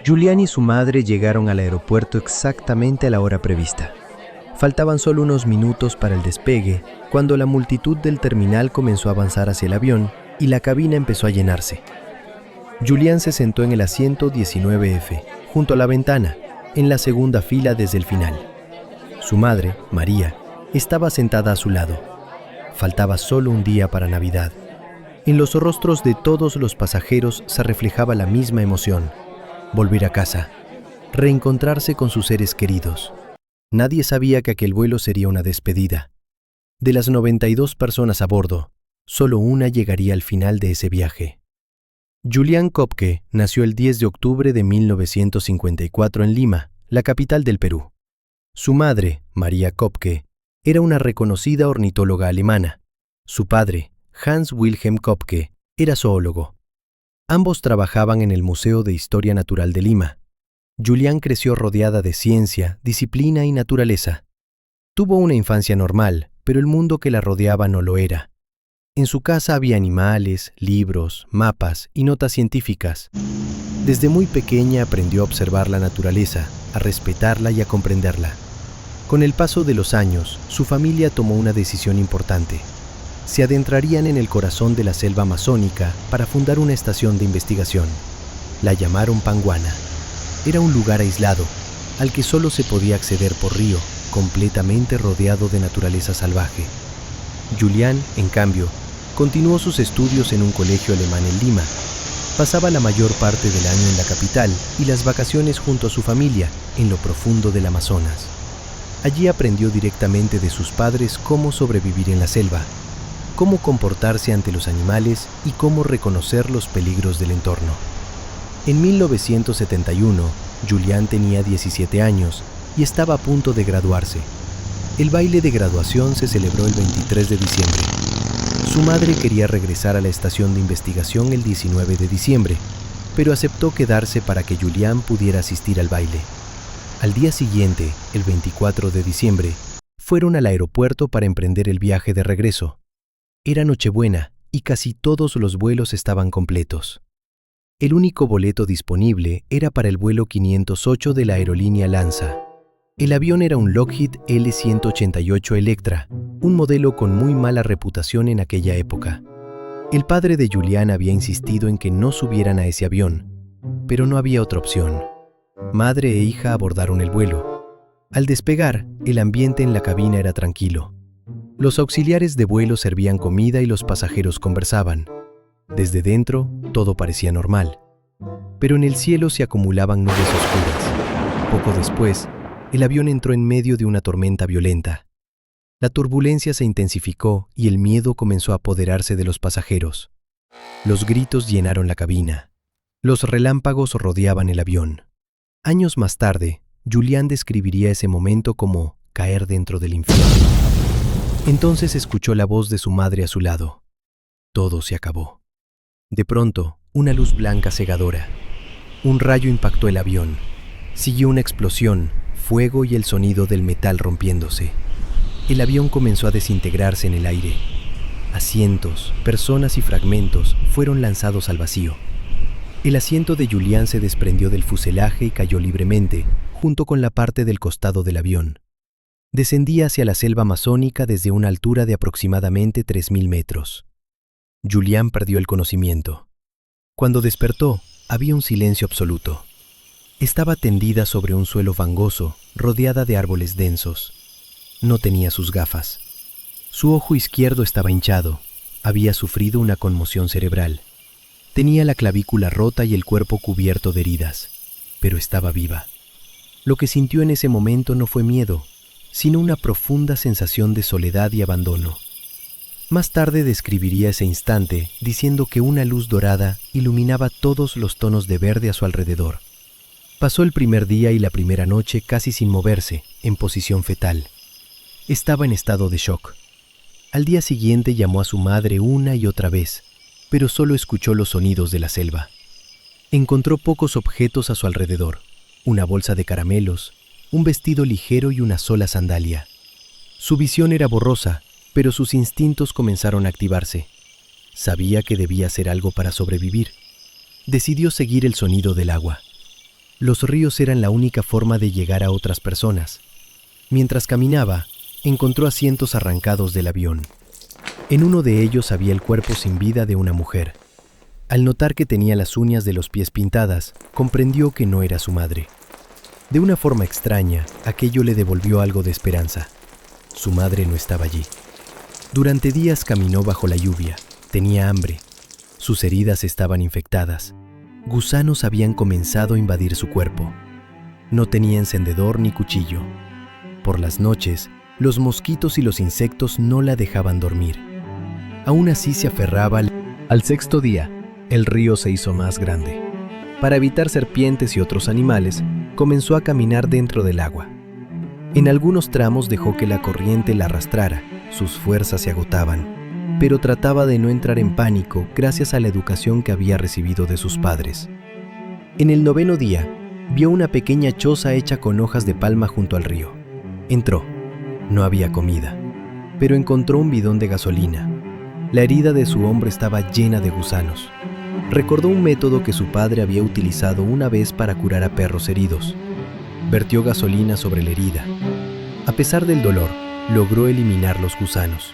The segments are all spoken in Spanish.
Julián y su madre llegaron al aeropuerto exactamente a la hora prevista. Faltaban solo unos minutos para el despegue, cuando la multitud del terminal comenzó a avanzar hacia el avión y la cabina empezó a llenarse. Julián se sentó en el asiento 19F, junto a la ventana, en la segunda fila desde el final. Su madre, María, estaba sentada a su lado. Faltaba solo un día para Navidad. En los rostros de todos los pasajeros se reflejaba la misma emoción: volver a casa, reencontrarse con sus seres queridos. Nadie sabía que aquel vuelo sería una despedida. De las 92 personas a bordo, solo una llegaría al final de ese viaje. Julián Köpke nació el 10 de octubre de 1954 en Lima, la capital del Perú. Su madre, María Köpke, era una reconocida ornitóloga alemana. Su padre, Hans Wilhelm Köpke, era zoólogo. Ambos trabajaban en el Museo de Historia Natural de Lima. Julián creció rodeada de ciencia, disciplina y naturaleza. Tuvo una infancia normal, pero el mundo que la rodeaba no lo era. En su casa había animales, libros, mapas y notas científicas. Desde muy pequeña aprendió a observar la naturaleza, a respetarla y a comprenderla. Con el paso de los años, su familia tomó una decisión importante. Se adentrarían en el corazón de la selva amazónica para fundar una estación de investigación. La llamaron Panguana. Era un lugar aislado, al que solo se podía acceder por río, completamente rodeado de naturaleza salvaje. Julián, en cambio, continuó sus estudios en un colegio alemán en Lima. Pasaba la mayor parte del año en la capital y las vacaciones junto a su familia, en lo profundo del Amazonas. Allí aprendió directamente de sus padres cómo sobrevivir en la selva, cómo comportarse ante los animales y cómo reconocer los peligros del entorno. En 1971, Julián tenía 17 años y estaba a punto de graduarse. El baile de graduación se celebró el 23 de diciembre. Su madre quería regresar a la estación de investigación el 19 de diciembre, pero aceptó quedarse para que Julián pudiera asistir al baile. Al día siguiente, el 24 de diciembre, fueron al aeropuerto para emprender el viaje de regreso. Era Nochebuena y casi todos los vuelos estaban completos. El único boleto disponible era para el vuelo 508 de la aerolínea Lanza. El avión era un Lockheed L-188 Electra, un modelo con muy mala reputación en aquella época. El padre de Julián había insistido en que no subieran a ese avión, pero no había otra opción. Madre e hija abordaron el vuelo. Al despegar, el ambiente en la cabina era tranquilo. Los auxiliares de vuelo servían comida y los pasajeros conversaban. Desde dentro, todo parecía normal. Pero en el cielo se acumulaban nubes oscuras. Poco después, el avión entró en medio de una tormenta violenta. La turbulencia se intensificó y el miedo comenzó a apoderarse de los pasajeros. Los gritos llenaron la cabina. Los relámpagos rodeaban el avión. Años más tarde, Julián describiría ese momento como caer dentro del infierno. Entonces escuchó la voz de su madre a su lado. Todo se acabó. De pronto, una luz blanca cegadora. Un rayo impactó el avión. Siguió una explosión, fuego y el sonido del metal rompiéndose. El avión comenzó a desintegrarse en el aire. Asientos, personas y fragmentos fueron lanzados al vacío. El asiento de Julián se desprendió del fuselaje y cayó libremente, junto con la parte del costado del avión. Descendía hacia la selva amazónica desde una altura de aproximadamente 3.000 metros. Julián perdió el conocimiento. Cuando despertó, había un silencio absoluto. Estaba tendida sobre un suelo fangoso, rodeada de árboles densos. No tenía sus gafas. Su ojo izquierdo estaba hinchado. Había sufrido una conmoción cerebral. Tenía la clavícula rota y el cuerpo cubierto de heridas, pero estaba viva. Lo que sintió en ese momento no fue miedo, sino una profunda sensación de soledad y abandono. Más tarde describiría ese instante diciendo que una luz dorada iluminaba todos los tonos de verde a su alrededor. Pasó el primer día y la primera noche casi sin moverse, en posición fetal. Estaba en estado de shock. Al día siguiente llamó a su madre una y otra vez, pero solo escuchó los sonidos de la selva. Encontró pocos objetos a su alrededor: una bolsa de caramelos, un vestido ligero y una sola sandalia. Su visión era borrosa, pero sus instintos comenzaron a activarse. Sabía que debía hacer algo para sobrevivir. Decidió seguir el sonido del agua. Los ríos eran la única forma de llegar a otras personas. Mientras caminaba, encontró asientos arrancados del avión. En uno de ellos había el cuerpo sin vida de una mujer. Al notar que tenía las uñas de los pies pintadas, comprendió que no era su madre. De una forma extraña, aquello le devolvió algo de esperanza. Su madre no estaba allí. Durante días caminó bajo la lluvia. Tenía hambre. Sus heridas estaban infectadas. Gusanos habían comenzado a invadir su cuerpo. No tenía encendedor ni cuchillo. Por las noches, los mosquitos y los insectos no la dejaban dormir. Aún así se aferraba. Al sexto día, el río se hizo más grande. Para evitar serpientes y otros animales, comenzó a caminar dentro del agua. En algunos tramos dejó que la corriente la arrastrara. Sus fuerzas se agotaban, pero trataba de no entrar en pánico gracias a la educación que había recibido de sus padres. En el 9º día, vio una pequeña choza hecha con hojas de palma junto al río. Entró. No había comida, pero encontró un bidón de gasolina. La herida de su hombro estaba llena de gusanos. Recordó un método que su padre había utilizado una vez para curar a perros heridos. Vertió gasolina sobre la herida. A pesar del dolor, logró eliminar los gusanos.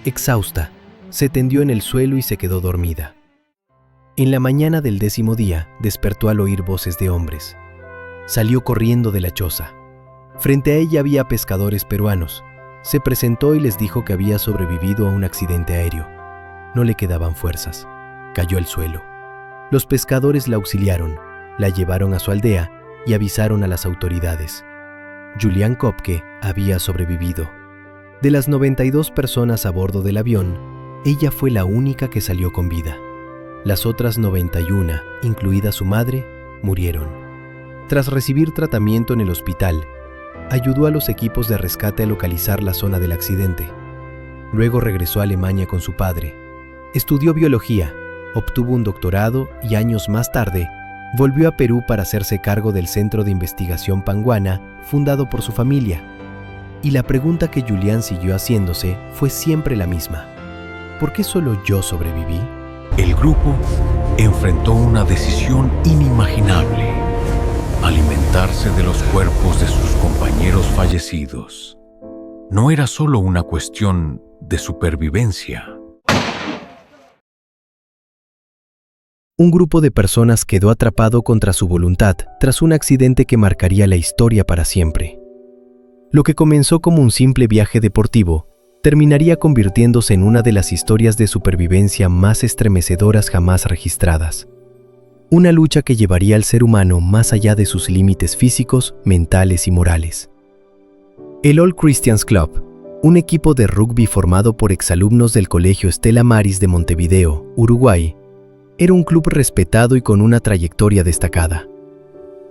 Exhausta, se tendió en el suelo y se quedó dormida. En la mañana del 10º día, despertó al oír voces de hombres. Salió corriendo de la choza. Frente a ella había pescadores peruanos. Se presentó y les dijo que había sobrevivido a un accidente aéreo. No le quedaban fuerzas. Cayó al suelo. Los pescadores la auxiliaron, la llevaron a su aldea y avisaron a las autoridades. Julian Kopke había sobrevivido. De las 92 personas a bordo del avión, ella fue la única que salió con vida. Las otras 91, incluida su madre, murieron. Tras recibir tratamiento en el hospital, ayudó a los equipos de rescate a localizar la zona del accidente. Luego regresó a Alemania con su padre. Estudió biología, obtuvo un doctorado y años más tarde volvió a Perú para hacerse cargo del Centro de Investigación Panguana, fundado por su familia. Y la pregunta que Julian siguió haciéndose fue siempre la misma. ¿Por qué solo yo sobreviví? El grupo enfrentó una decisión inimaginable: alimentarse de los cuerpos de sus compañeros fallecidos. No era solo una cuestión de supervivencia. Un grupo de personas quedó atrapado contra su voluntad tras un accidente que marcaría la historia para siempre. Lo que comenzó como un simple viaje deportivo terminaría convirtiéndose en una de las historias de supervivencia más estremecedoras jamás registradas. Una lucha que llevaría al ser humano más allá de sus límites físicos, mentales y morales. El All Christians Club, un equipo de rugby formado por exalumnos del Colegio Stella Maris de Montevideo, Uruguay, era un club respetado y con una trayectoria destacada.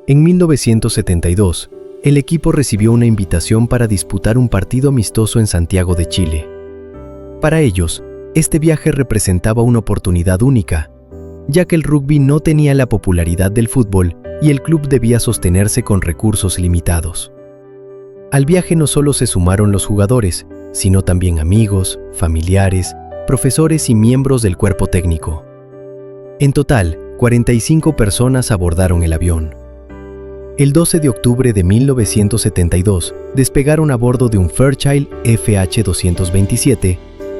En 1972, el equipo recibió una invitación para disputar un partido amistoso en Santiago de Chile. Para ellos, este viaje representaba una oportunidad única, ya que el rugby no tenía la popularidad del fútbol y el club debía sostenerse con recursos limitados. Al viaje no solo se sumaron los jugadores, sino también amigos, familiares, profesores y miembros del cuerpo técnico. En total, 45 personas abordaron el avión. El 12 de octubre de 1972, despegaron a bordo de un Fairchild FH-227,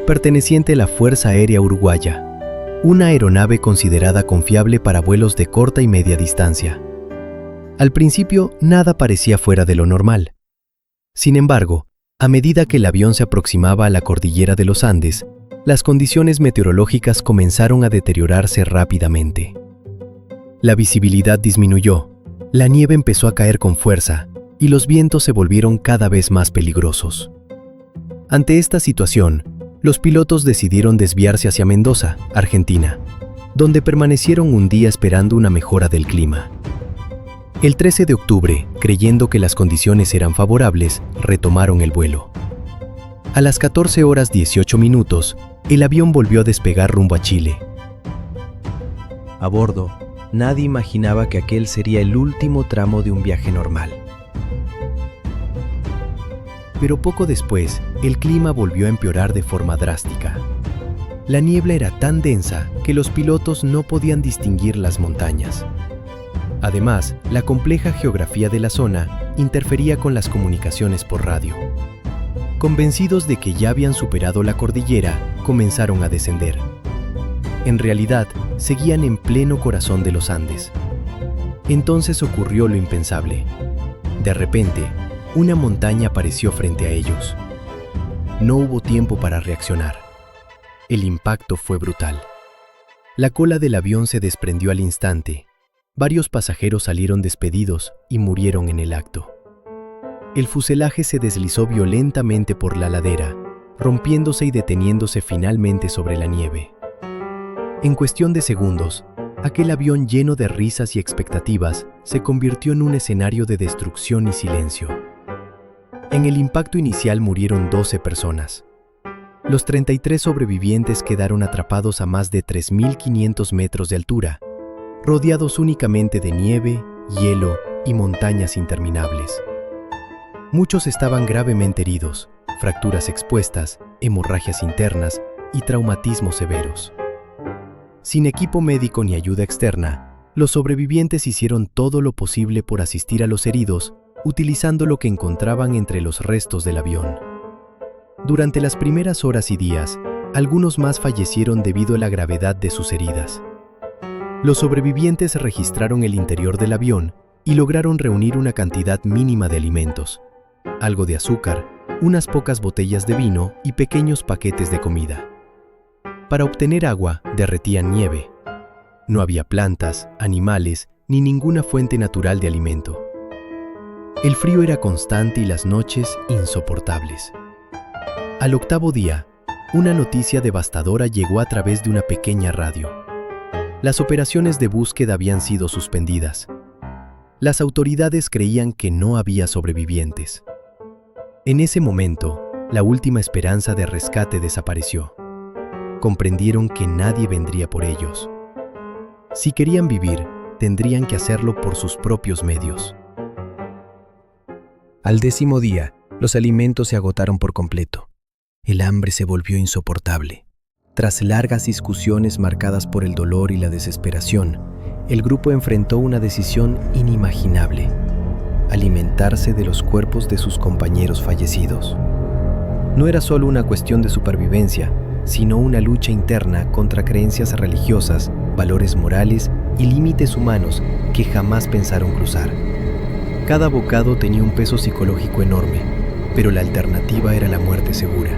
perteneciente a la Fuerza Aérea Uruguaya, una aeronave considerada confiable para vuelos de corta y media distancia. Al principio, nada parecía fuera de lo normal. Sin embargo, a medida que el avión se aproximaba a la cordillera de los Andes, las condiciones meteorológicas comenzaron a deteriorarse rápidamente. La visibilidad disminuyó, la nieve empezó a caer con fuerza y los vientos se volvieron cada vez más peligrosos. Ante esta situación, los pilotos decidieron desviarse hacia Mendoza, Argentina, donde permanecieron un día esperando una mejora del clima. El 13 de octubre, creyendo que las condiciones eran favorables, retomaron el vuelo. A las 14:18, el avión volvió a despegar rumbo a Chile. A bordo, nadie imaginaba que aquel sería el último tramo de un viaje normal. Pero poco después, el clima volvió a empeorar de forma drástica. La niebla era tan densa que los pilotos no podían distinguir las montañas. Además, la compleja geografía de la zona interfería con las comunicaciones por radio. Convencidos de que ya habían superado la cordillera, comenzaron a descender. En realidad, seguían en pleno corazón de los Andes. Entonces ocurrió lo impensable. De repente, una montaña apareció frente a ellos. No hubo tiempo para reaccionar. El impacto fue brutal. La cola del avión se desprendió al instante. Varios pasajeros salieron despedidos y murieron en el acto. El fuselaje se deslizó violentamente por la ladera, rompiéndose y deteniéndose finalmente sobre la nieve. En cuestión de segundos, aquel avión lleno de risas y expectativas se convirtió en un escenario de destrucción y silencio. En el impacto inicial murieron 12 personas. Los 33 sobrevivientes quedaron atrapados a más de 3.500 metros de altura, rodeados únicamente de nieve, hielo y montañas interminables. Muchos estaban gravemente heridos, fracturas expuestas, hemorragias internas y traumatismos severos. Sin equipo médico ni ayuda externa, los sobrevivientes hicieron todo lo posible por asistir a los heridos, utilizando lo que encontraban entre los restos del avión. Durante las primeras horas y días, algunos más fallecieron debido a la gravedad de sus heridas. Los sobrevivientes registraron el interior del avión y lograron reunir una cantidad mínima de alimentos, algo de azúcar, unas pocas botellas de vino y pequeños paquetes de comida. Para obtener agua, derretían nieve. No había plantas, animales, ni ninguna fuente natural de alimento. El frío era constante y las noches insoportables. Al octavo día, una noticia devastadora llegó a través de una pequeña radio. Las operaciones de búsqueda habían sido suspendidas. Las autoridades creían que no había sobrevivientes. En ese momento, la última esperanza de rescate desapareció. Comprendieron que nadie vendría por ellos. Si querían vivir, tendrían que hacerlo por sus propios medios. Al 10º día, los alimentos se agotaron por completo. El hambre se volvió insoportable. Tras largas discusiones marcadas por el dolor y la desesperación, el grupo enfrentó una decisión inimaginable: alimentarse de los cuerpos de sus compañeros fallecidos. No era solo una cuestión de supervivencia, sino una lucha interna contra creencias religiosas, valores morales y límites humanos que jamás pensaron cruzar. Cada bocado tenía un peso psicológico enorme, pero la alternativa era la muerte segura.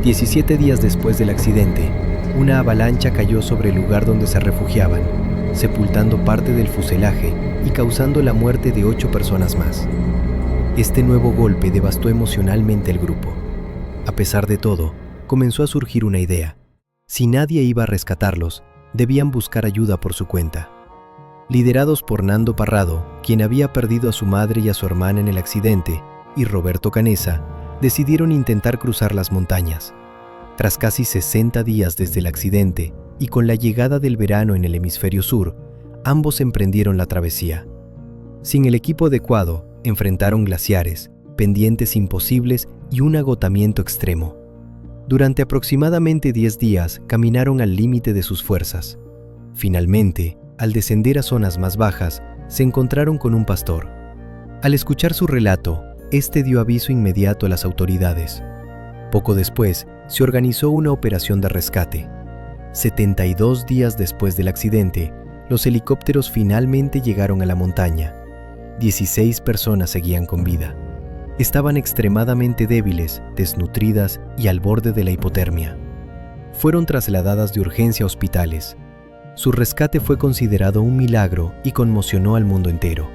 17 días después del accidente, una avalancha cayó sobre el lugar donde se refugiaban, sepultando parte del fuselaje y causando la muerte de 8 personas más. Este nuevo golpe devastó emocionalmente el grupo. A pesar de todo, comenzó a surgir una idea. Si nadie iba a rescatarlos, debían buscar ayuda por su cuenta. Liderados por Nando Parrado, quien había perdido a su madre y a su hermana en el accidente, y Roberto Canessa, decidieron intentar cruzar las montañas. Tras casi 60 días desde el accidente y con la llegada del verano en el hemisferio sur, ambos emprendieron la travesía. Sin el equipo adecuado, enfrentaron glaciares, pendientes imposibles y un agotamiento extremo. Durante aproximadamente 10 días caminaron al límite de sus fuerzas. Finalmente, al descender a zonas más bajas, se encontraron con un pastor. Al escuchar su relato, este dio aviso inmediato a las autoridades. Poco después, se organizó una operación de rescate. 72 días después del accidente, los helicópteros finalmente llegaron a la montaña. 16 personas seguían con vida. Estaban extremadamente débiles, desnutridas y al borde de la hipotermia. Fueron trasladadas de urgencia a hospitales. Su rescate fue considerado un milagro y conmocionó al mundo entero.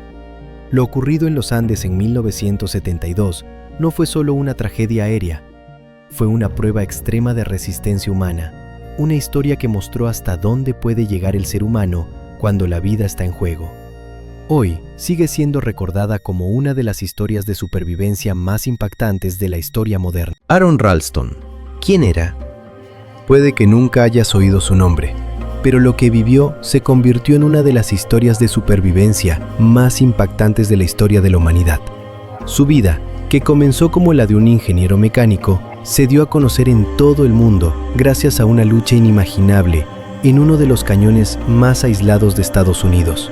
Lo ocurrido en los Andes en 1972 no fue solo una tragedia aérea, fue una prueba extrema de resistencia humana, una historia que mostró hasta dónde puede llegar el ser humano cuando la vida está en juego. Hoy sigue siendo recordada como una de las historias de supervivencia más impactantes de la historia moderna. Aron Ralston, ¿quién era? Puede que nunca hayas oído su nombre, pero lo que vivió se convirtió en una de las historias de supervivencia más impactantes de la historia de la humanidad. Su vida, que comenzó como la de un ingeniero mecánico, se dio a conocer en todo el mundo gracias a una lucha inimaginable en uno de los cañones más aislados de Estados Unidos.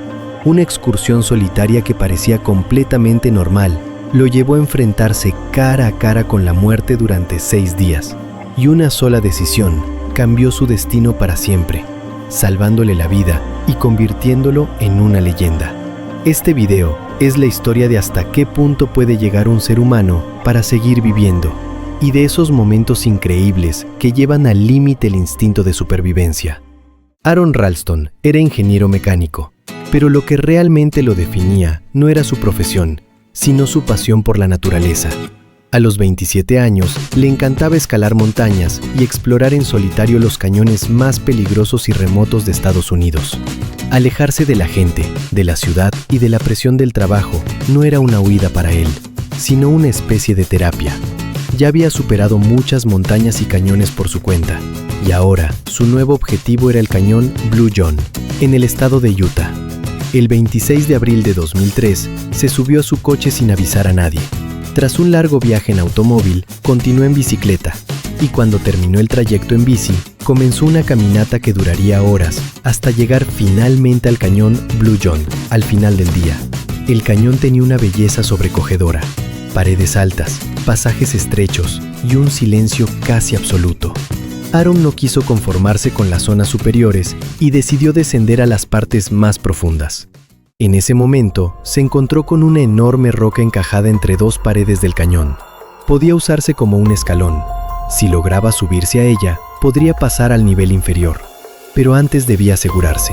Una excursión solitaria que parecía completamente normal lo llevó a enfrentarse cara a cara con la muerte durante 6 días. Y una sola decisión cambió su destino para siempre, salvándole la vida y convirtiéndolo en una leyenda. Este video es la historia de hasta qué punto puede llegar un ser humano para seguir viviendo, y de esos momentos increíbles que llevan al límite el instinto de supervivencia. Aaron Ralston era ingeniero mecánico, pero lo que realmente lo definía no era su profesión, sino su pasión por la naturaleza. A los 27 años, le encantaba escalar montañas y explorar en solitario los cañones más peligrosos y remotos de Estados Unidos. Alejarse de la gente, de la ciudad y de la presión del trabajo no era una huida para él, sino una especie de terapia. Ya había superado muchas montañas y cañones por su cuenta, y ahora su nuevo objetivo era el cañón Blue John, en el estado de Utah. El 26 de abril de 2003, se subió a su coche sin avisar a nadie. Tras un largo viaje en automóvil, continuó en bicicleta, y cuando terminó el trayecto en bici, comenzó una caminata que duraría horas, hasta llegar finalmente al cañón Blue John, al final del día. El cañón tenía una belleza sobrecogedora, paredes altas, pasajes estrechos y un silencio casi absoluto. Aaron no quiso conformarse con las zonas superiores y decidió descender a las partes más profundas. En ese momento, se encontró con una enorme roca encajada entre 2 paredes del cañón. Podía usarse como un escalón. Si lograba subirse a ella, podría pasar al nivel inferior. Pero antes debía asegurarse.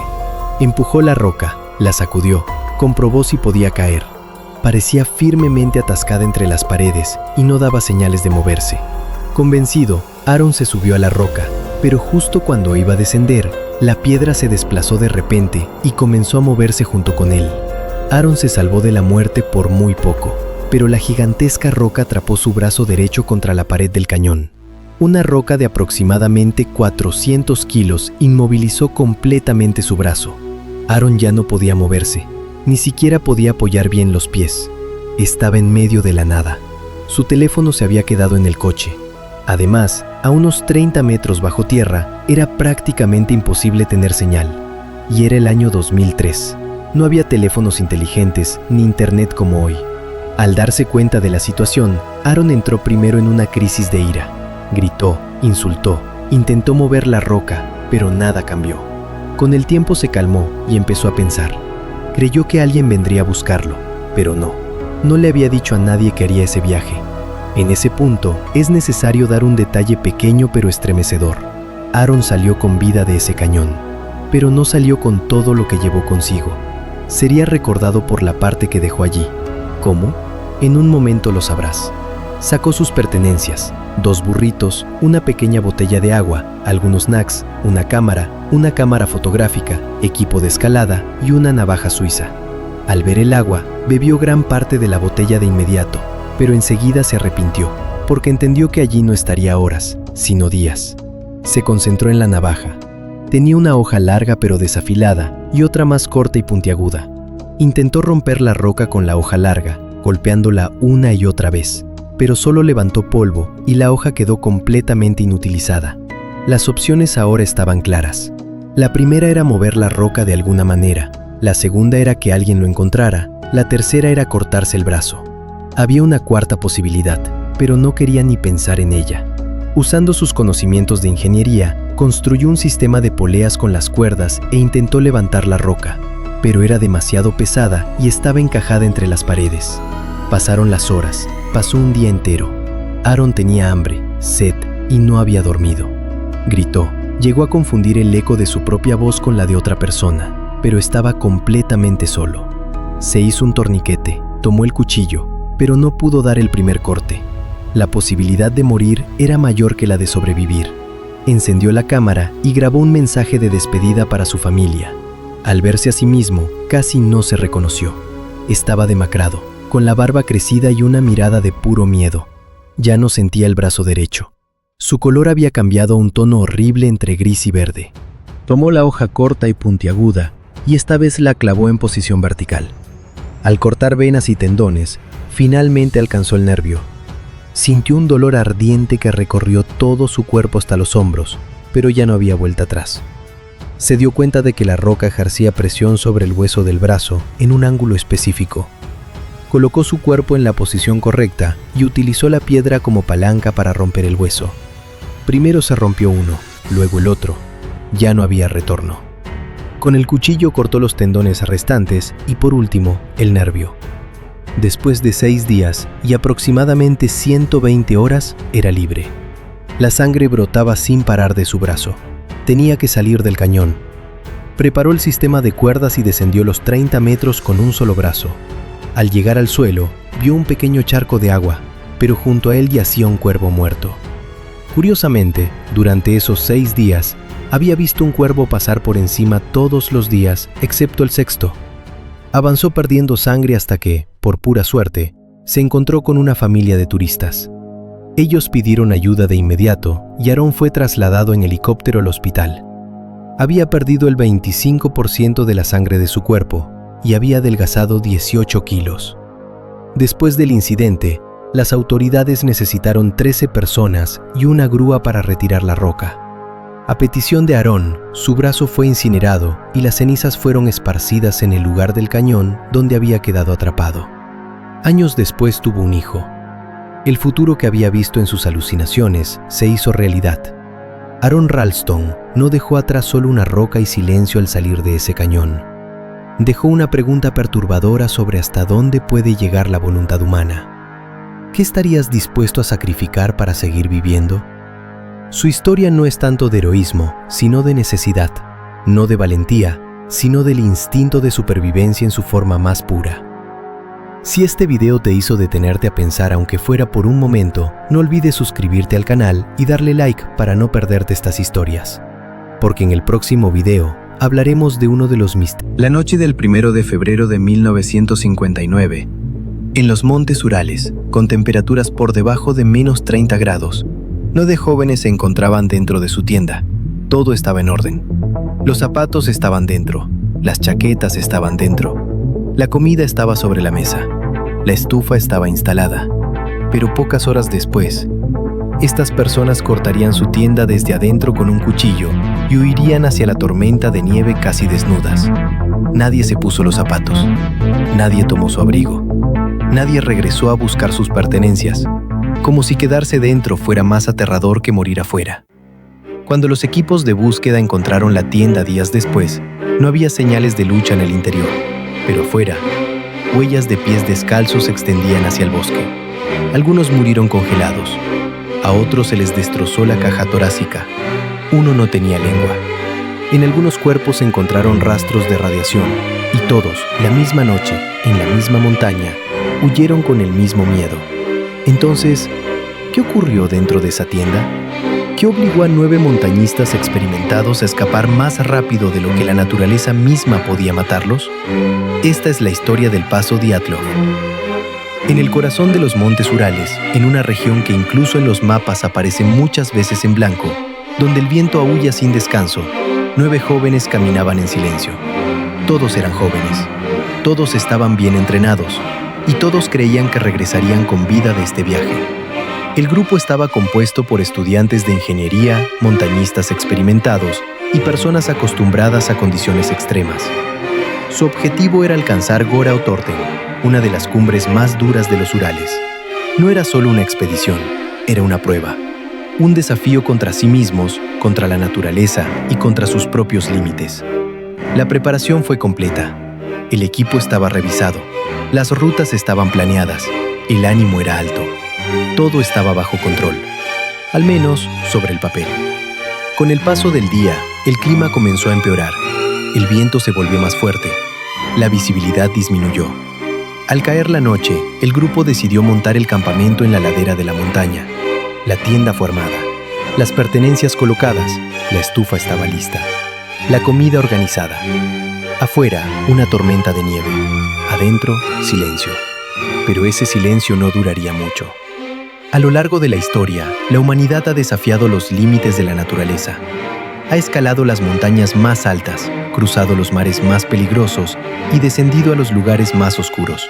Empujó la roca, la sacudió, comprobó si podía caer. Parecía firmemente atascada entre las paredes y no daba señales de moverse. Convencido, Aaron se subió a la roca, pero justo cuando iba a descender, la piedra se desplazó de repente y comenzó a moverse junto con él. Aaron se salvó de la muerte por muy poco, pero la gigantesca roca atrapó su brazo derecho contra la pared del cañón. Una roca de aproximadamente 400 kilos inmovilizó completamente su brazo. Aaron ya no podía moverse, ni siquiera podía apoyar bien los pies. Estaba en medio de la nada. Su teléfono se había quedado en el coche. Además, a unos 30 metros bajo tierra, era prácticamente imposible tener señal. Y era el año 2003. No había teléfonos inteligentes ni internet como hoy. Al darse cuenta de la situación, Aaron entró primero en una crisis de ira. Gritó, insultó, intentó mover la roca, pero nada cambió. Con el tiempo se calmó y empezó a pensar. Creyó que alguien vendría a buscarlo, pero no. No le había dicho a nadie que haría ese viaje. En ese punto, es necesario dar un detalle pequeño pero estremecedor. Aaron salió con vida de ese cañón, pero no salió con todo lo que llevó consigo. Sería recordado por la parte que dejó allí. ¿Cómo? En un momento lo sabrás. Sacó sus pertenencias, 2 burritos, una pequeña botella de agua, algunos snacks, una cámara fotográfica, equipo de escalada y una navaja suiza. Al ver el agua, bebió gran parte de la botella de inmediato, pero enseguida se arrepintió, porque entendió que allí no estaría horas, sino días. Se concentró en la navaja. Tenía una hoja larga pero desafilada y otra más corta y puntiaguda. Intentó romper la roca con la hoja larga, golpeándola una y otra vez, pero solo levantó polvo y la hoja quedó completamente inutilizada. Las opciones ahora estaban claras. La primera era mover la roca de alguna manera, la segunda era que alguien lo encontrara, la tercera era cortarse el brazo. Había una cuarta posibilidad, pero no quería ni pensar en ella. Usando sus conocimientos de ingeniería, construyó un sistema de poleas con las cuerdas e intentó levantar la roca, pero era demasiado pesada y estaba encajada entre las paredes. Pasaron las horas, pasó un día entero. Aaron tenía hambre, sed y no había dormido. Gritó, llegó a confundir el eco de su propia voz con la de otra persona, pero estaba completamente solo. Se hizo un torniquete, tomó el cuchillo, pero no pudo dar el primer corte. La posibilidad de morir era mayor que la de sobrevivir. Encendió la cámara y grabó un mensaje de despedida para su familia. Al verse a sí mismo, casi no se reconoció. Estaba demacrado, con la barba crecida y una mirada de puro miedo. Ya no sentía el brazo derecho. Su color había cambiado a un tono horrible entre gris y verde. Tomó la hoja corta y puntiaguda y esta vez la clavó en posición vertical. Al cortar venas y tendones, finalmente alcanzó el nervio. Sintió un dolor ardiente que recorrió todo su cuerpo hasta los hombros, pero ya no había vuelta atrás. Se dio cuenta de que la roca ejercía presión sobre el hueso del brazo en un ángulo específico. Colocó su cuerpo en la posición correcta y utilizó la piedra como palanca para romper el hueso. Primero se rompió uno, luego el otro. Ya no había retorno. Con el cuchillo cortó los tendones restantes y por último, el nervio. Después de 6 días y aproximadamente 120 horas, era libre. La sangre brotaba sin parar de su brazo. Tenía que salir del cañón. Preparó el sistema de cuerdas y descendió los 30 metros con un solo brazo. Al llegar al suelo, vio un pequeño charco de agua, pero junto a él yacía un cuervo muerto. Curiosamente, durante esos 6 días, había visto un cuervo pasar por encima todos los días, excepto el sexto. Avanzó perdiendo sangre hasta que, por pura suerte, se encontró con una familia de turistas. Ellos pidieron ayuda de inmediato y Aaron fue trasladado en helicóptero al hospital. Había perdido el 25% de la sangre de su cuerpo y había adelgazado 18 kilos. Después del incidente, las autoridades necesitaron 13 personas y una grúa para retirar la roca. A petición de Aaron, su brazo fue incinerado y las cenizas fueron esparcidas en el lugar del cañón donde había quedado atrapado. Años después tuvo un hijo. El futuro que había visto en sus alucinaciones se hizo realidad. Aaron Ralston no dejó atrás solo una roca y silencio al salir de ese cañón. Dejó una pregunta perturbadora sobre hasta dónde puede llegar la voluntad humana. ¿Qué estarías dispuesto a sacrificar para seguir viviendo? Su historia no es tanto de heroísmo, sino de necesidad, no de valentía, sino del instinto de supervivencia en su forma más pura. Si este video te hizo detenerte a pensar aunque fuera por un momento, no olvides suscribirte al canal y darle like para no perderte estas historias. Porque en el próximo video hablaremos de uno de los misterios. La noche del 1 de febrero de 1959, en los Montes Urales, con temperaturas por debajo de menos 30 grados, 9 jóvenes se encontraban dentro de su tienda. Todo estaba en orden. Los zapatos estaban dentro, las chaquetas estaban dentro, la comida estaba sobre la mesa, la estufa estaba instalada. Pero pocas horas después, estas personas cortarían su tienda desde adentro con un cuchillo y huirían hacia la tormenta de nieve casi desnudas. Nadie se puso los zapatos, nadie tomó su abrigo, nadie regresó a buscar sus pertenencias, como si quedarse dentro fuera más aterrador que morir afuera. Cuando los equipos de búsqueda encontraron la tienda días después, no había señales de lucha en el interior, pero afuera, huellas de pies descalzos se extendían hacia el bosque. Algunos murieron congelados, a otros se les destrozó la caja torácica. Uno no tenía lengua. En algunos cuerpos se encontraron rastros de radiación, y todos, la misma noche, en la misma montaña, huyeron con el mismo miedo. Entonces, ¿qué ocurrió dentro de esa tienda? ¿Qué obligó a 9 montañistas experimentados a escapar más rápido de lo que la naturaleza misma podía matarlos? Esta es la historia del Paso Dyatlov. En el corazón de los Montes Urales, en una región que incluso en los mapas aparece muchas veces en blanco, donde el viento aúlla sin descanso, 9 jóvenes caminaban en silencio. Todos eran jóvenes, todos estaban bien entrenados, y todos creían que regresarían con vida de este viaje. El grupo estaba compuesto por estudiantes de ingeniería, montañistas experimentados y personas acostumbradas a condiciones extremas. Su objetivo era alcanzar Gora Otorten, una de las cumbres más duras de los Urales. No era solo una expedición, era una prueba, un desafío contra sí mismos, contra la naturaleza y contra sus propios límites. La preparación fue completa. El equipo estaba revisado, las rutas estaban planeadas, el ánimo era alto. Todo estaba bajo control, al menos sobre el papel. Con el paso del día, el clima comenzó a empeorar. El viento se volvió más fuerte. La visibilidad disminuyó. Al caer la noche, el grupo decidió montar el campamento en la ladera de la montaña. La tienda fue armada, las pertenencias colocadas, la estufa estaba lista, la comida organizada. Afuera, una tormenta de nieve. Adentro, silencio. Pero ese silencio no duraría mucho. A lo largo de la historia, la humanidad ha desafiado los límites de la naturaleza. Ha escalado las montañas más altas, cruzado los mares más peligrosos y descendido a los lugares más oscuros.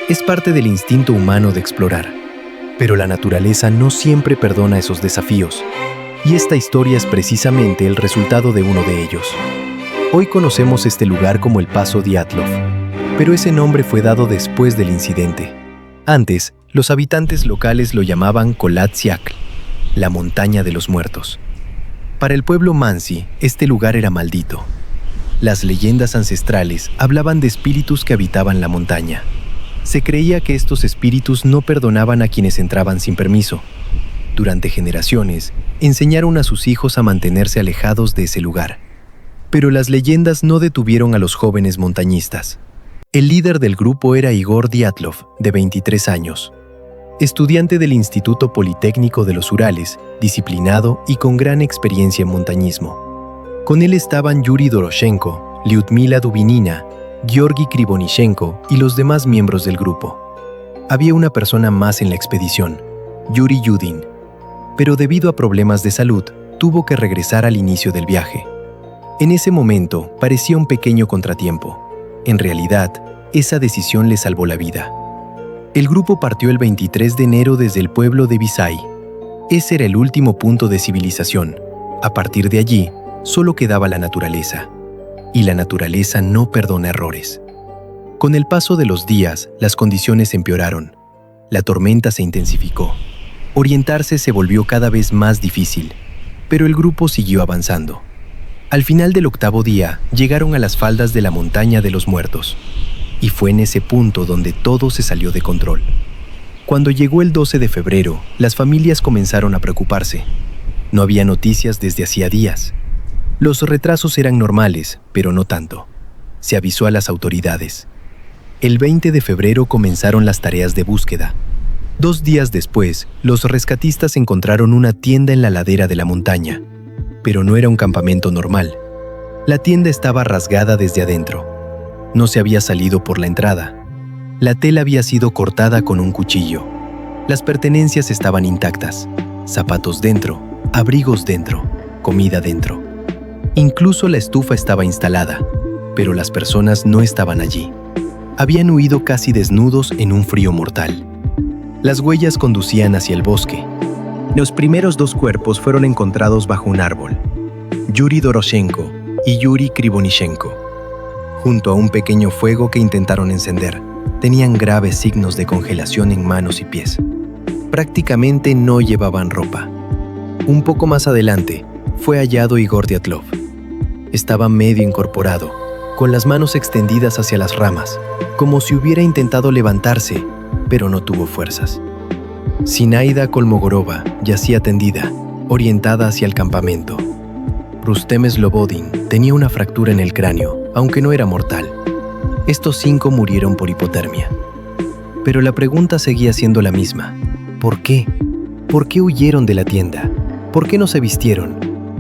Es parte del instinto humano de explorar. Pero la naturaleza no siempre perdona esos desafíos. Y esta historia es precisamente el resultado de uno de ellos. Hoy conocemos este lugar como el Paso Dyatlov, pero ese nombre fue dado después del incidente. Antes, los habitantes locales lo llamaban Kholat Syakhl, la montaña de los muertos. Para el pueblo Mansi, este lugar era maldito. Las leyendas ancestrales hablaban de espíritus que habitaban la montaña. Se creía que estos espíritus no perdonaban a quienes entraban sin permiso. Durante generaciones, enseñaron a sus hijos a mantenerse alejados de ese lugar. Pero las leyendas no detuvieron a los jóvenes montañistas. El líder del grupo era Igor Dyatlov, de 23 años. Estudiante del Instituto Politécnico de los Urales, disciplinado y con gran experiencia en montañismo. Con él estaban Yuri Doroshenko, Lyudmila Dubinina, Georgi Krivonishenko y los demás miembros del grupo. Había una persona más en la expedición, Yuri Yudin, pero debido a problemas de salud, tuvo que regresar al inicio del viaje. En ese momento parecía un pequeño contratiempo. En realidad, esa decisión le salvó la vida. El grupo partió el 23 de enero desde el pueblo de Visay. Ese era el último punto de civilización. A partir de allí, solo quedaba la naturaleza. Y la naturaleza no perdona errores. Con el paso de los días, las condiciones empeoraron. La tormenta se intensificó. Orientarse se volvió cada vez más difícil, pero el grupo siguió avanzando. Al final del 8º día, llegaron a las faldas de la montaña de los muertos, y fue en ese punto donde todo se salió de control. Cuando llegó el 12 de febrero, las familias comenzaron a preocuparse. No había noticias desde hacía días. Los retrasos eran normales, pero no tanto. Se avisó a las autoridades. El 20 de febrero comenzaron las tareas de búsqueda. 2 días después, los rescatistas encontraron una tienda en la ladera de la montaña, pero no era un campamento normal. La tienda estaba rasgada desde adentro. No se había salido por la entrada. La tela había sido cortada con un cuchillo. Las pertenencias estaban intactas. Zapatos dentro, abrigos dentro, comida dentro. Incluso la estufa estaba instalada, pero las personas no estaban allí. Habían huido casi desnudos en un frío mortal. Las huellas conducían hacia el bosque. Los primeros 2 cuerpos fueron encontrados bajo un árbol, Yuri Doroshenko y Yuri Krivonishenko, junto a un pequeño fuego que intentaron encender. Tenían graves signos de congelación en manos y pies. Prácticamente no llevaban ropa. Un poco más adelante, fue hallado Igor Dyatlov. Estaba medio incorporado, con las manos extendidas hacia las ramas, como si hubiera intentado levantarse, pero no tuvo fuerzas. Zinaida Kolmogorova yacía tendida, orientada hacia el campamento. Rustem Slobodin tenía una fractura en el cráneo, aunque no era mortal. Estos 5 murieron por hipotermia. Pero la pregunta seguía siendo la misma. ¿Por qué? ¿Por qué huyeron de la tienda? ¿Por qué no se vistieron?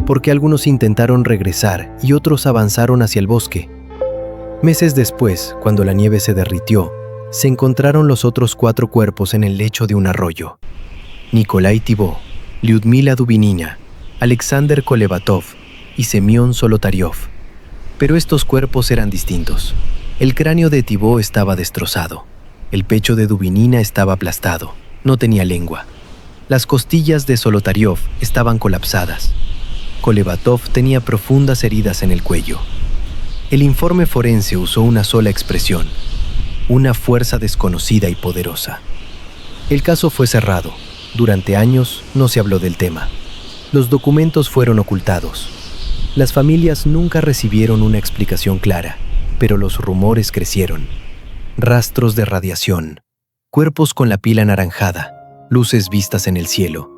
¿Por qué algunos intentaron regresar y otros avanzaron hacia el bosque? Meses después, cuando la nieve se derritió, se encontraron los otros 4 cuerpos en el lecho de un arroyo. Nikolai Tibó, Lyudmila Dubinina, Alexander Kolevatov y Semión Solotaryov. Pero estos cuerpos eran distintos. El cráneo de Tibó estaba destrozado. El pecho de Dubinina estaba aplastado. No tenía lengua. Las costillas de Solotaryov estaban colapsadas. Kolevatov tenía profundas heridas en el cuello. El informe forense usó una sola expresión: una fuerza desconocida y poderosa. El caso fue cerrado. Durante años no se habló del tema. Los documentos fueron ocultados. Las familias nunca recibieron una explicación clara, pero los rumores crecieron. Rastros de radiación, cuerpos con la piel anaranjada, luces vistas en el cielo,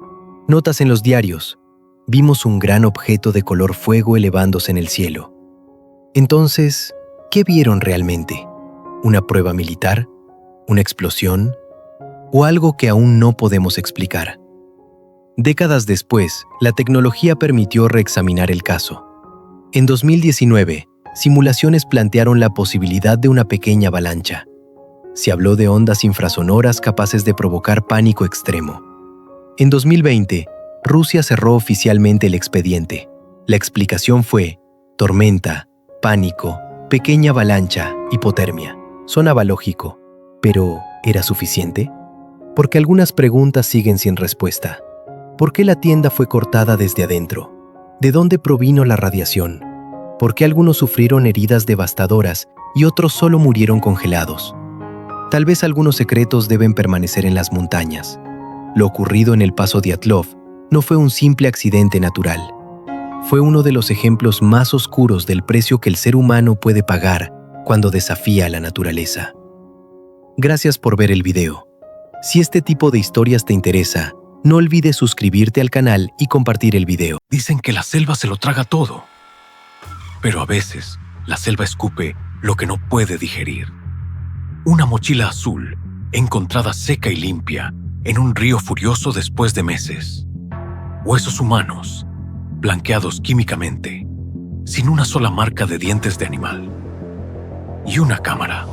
notas en los diarios. Vimos un gran objeto de color fuego elevándose en el cielo. Entonces, ¿qué vieron realmente? ¿Una prueba militar? ¿Una explosión? ¿O algo que aún no podemos explicar? Décadas después, la tecnología permitió reexaminar el caso. En 2019, simulaciones plantearon la posibilidad de una pequeña avalancha. Se habló de ondas infrasonoras capaces de provocar pánico extremo. En 2020, Rusia cerró oficialmente el expediente. La explicación fue tormenta, pánico, pequeña avalancha, hipotermia. Sonaba lógico, pero ¿era suficiente? Porque algunas preguntas siguen sin respuesta. ¿Por qué la tienda fue cortada desde adentro? ¿De dónde provino la radiación? ¿Por qué algunos sufrieron heridas devastadoras y otros solo murieron congelados? Tal vez algunos secretos deben permanecer en las montañas. Lo ocurrido en el Paso Dyatlov no fue un simple accidente natural. Fue uno de los ejemplos más oscuros del precio que el ser humano puede pagar cuando desafía a la naturaleza. Gracias por ver el video. Si este tipo de historias te interesa, no olvides suscribirte al canal y compartir el video. Dicen que la selva se lo traga todo. Pero a veces, la selva escupe lo que no puede digerir. Una mochila azul, encontrada seca y limpia, en un río furioso después de meses. Huesos humanos, blanqueados químicamente, sin una sola marca de dientes de animal. Y una cámara,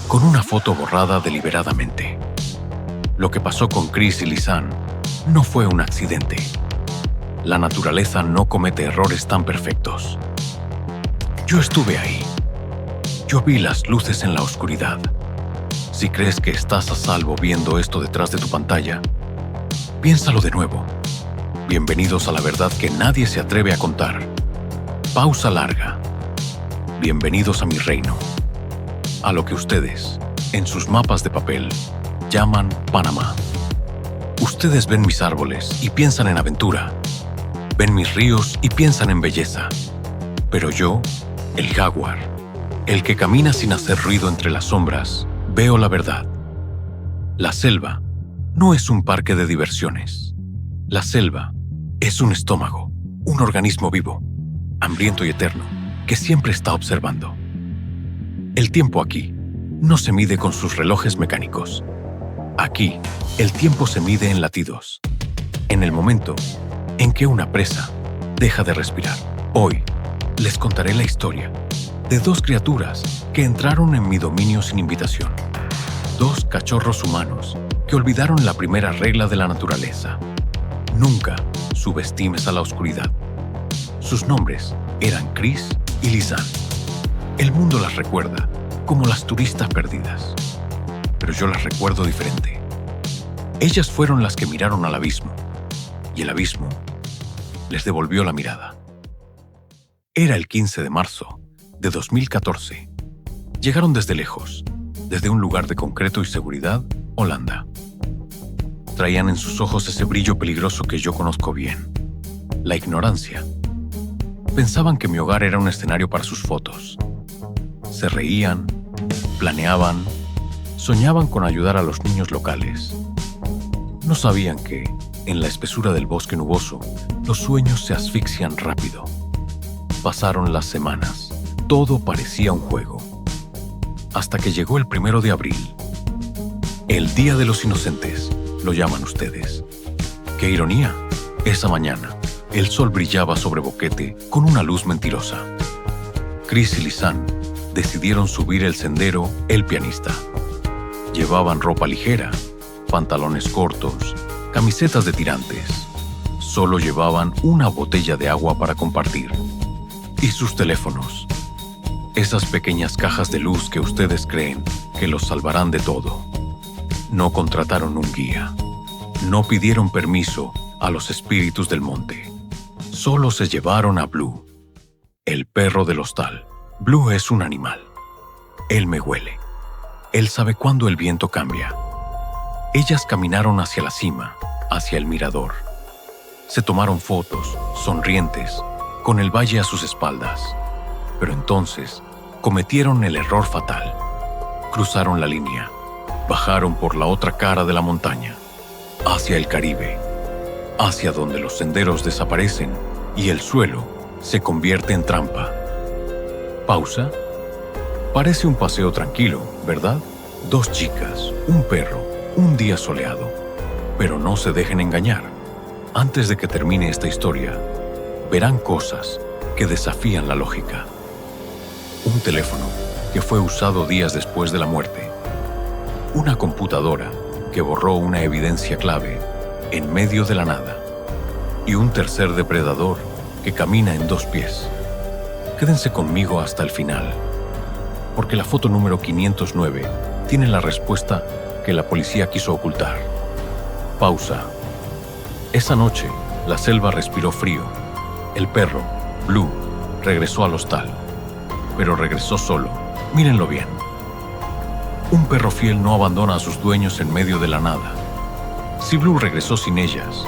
con una foto borrada deliberadamente. Lo que pasó con Chris y Lisanne no fue un accidente. La naturaleza no comete errores tan perfectos. Yo estuve ahí. Yo vi las luces en la oscuridad. Si crees que estás a salvo viendo esto detrás de tu pantalla, piénsalo de nuevo. Bienvenidos a la verdad que nadie se atreve a contar. Pausa larga. Bienvenidos a mi reino. A lo que ustedes, en sus mapas de papel, llaman Panamá. Ustedes ven mis árboles y piensan en aventura. Ven mis ríos y piensan en belleza. Pero yo, el jaguar, el que camina sin hacer ruido entre las sombras, veo la verdad. La selva no es un parque de diversiones. La selva es un estómago, un organismo vivo, hambriento y eterno, que siempre está observando. El tiempo aquí no se mide con sus relojes mecánicos. Aquí, el tiempo se mide en latidos, en el momento en que una presa deja de respirar. Hoy, les contaré la historia de dos criaturas que entraron en mi dominio sin invitación. Dos cachorros humanos que olvidaron la primera regla de la naturaleza. Nunca subestimes a la oscuridad. Sus nombres eran Chris y Lisanne. El mundo las recuerda como las turistas perdidas. Pero yo las recuerdo diferente. Ellas fueron las que miraron al abismo, y el abismo les devolvió la mirada. Era el 15 de marzo de 2014. Llegaron desde lejos, desde un lugar de concreto y seguridad, Holanda. Traían en sus ojos ese brillo peligroso que yo conozco bien, la ignorancia. Pensaban que mi hogar era un escenario para sus fotos. Se reían, planeaban, soñaban con ayudar a los niños locales. No sabían que, en la espesura del bosque nuboso, los sueños se asfixian rápido. Pasaron las semanas. Todo parecía un juego. Hasta que llegó el 1 de abril. El Día de los Inocentes, lo llaman ustedes. ¡Qué ironía! Esa mañana, el sol brillaba sobre Boquete con una luz mentirosa. Chris y Lisanne decidieron subir el sendero El Pianista. Llevaban ropa ligera, pantalones cortos, camisetas de tirantes. Solo llevaban una botella de agua para compartir. Y sus teléfonos. Esas pequeñas cajas de luz que ustedes creen que los salvarán de todo. No contrataron un guía. No pidieron permiso a los espíritus del monte. Solo se llevaron a Blue, el perro del hostal. Blue es un animal. Él me huele. Él sabe cuándo el viento cambia. Ellas caminaron hacia la cima, hacia el mirador. Se tomaron fotos, sonrientes, con el valle a sus espaldas. Pero entonces cometieron el error fatal. Cruzaron la línea, bajaron por la otra cara de la montaña, hacia el Caribe, hacia donde los senderos desaparecen y el suelo se convierte en trampa. Pausa. Parece un paseo tranquilo, ¿verdad? Dos chicas, un perro, un día soleado. Pero no se dejen engañar. Antes de que termine esta historia, verán cosas que desafían la lógica. Un teléfono que fue usado días después de la muerte. Una computadora que borró una evidencia clave en medio de la nada. Y un tercer depredador que camina en dos pies. Quédense conmigo hasta el final, porque la foto número 509 tiene la respuesta que la policía quiso ocultar. Pausa. Esa noche, la selva respiró frío. El perro, Blue, regresó al hostal, pero regresó solo. Mírenlo bien. Un perro fiel no abandona a sus dueños en medio de la nada. Si Blue regresó sin ellas,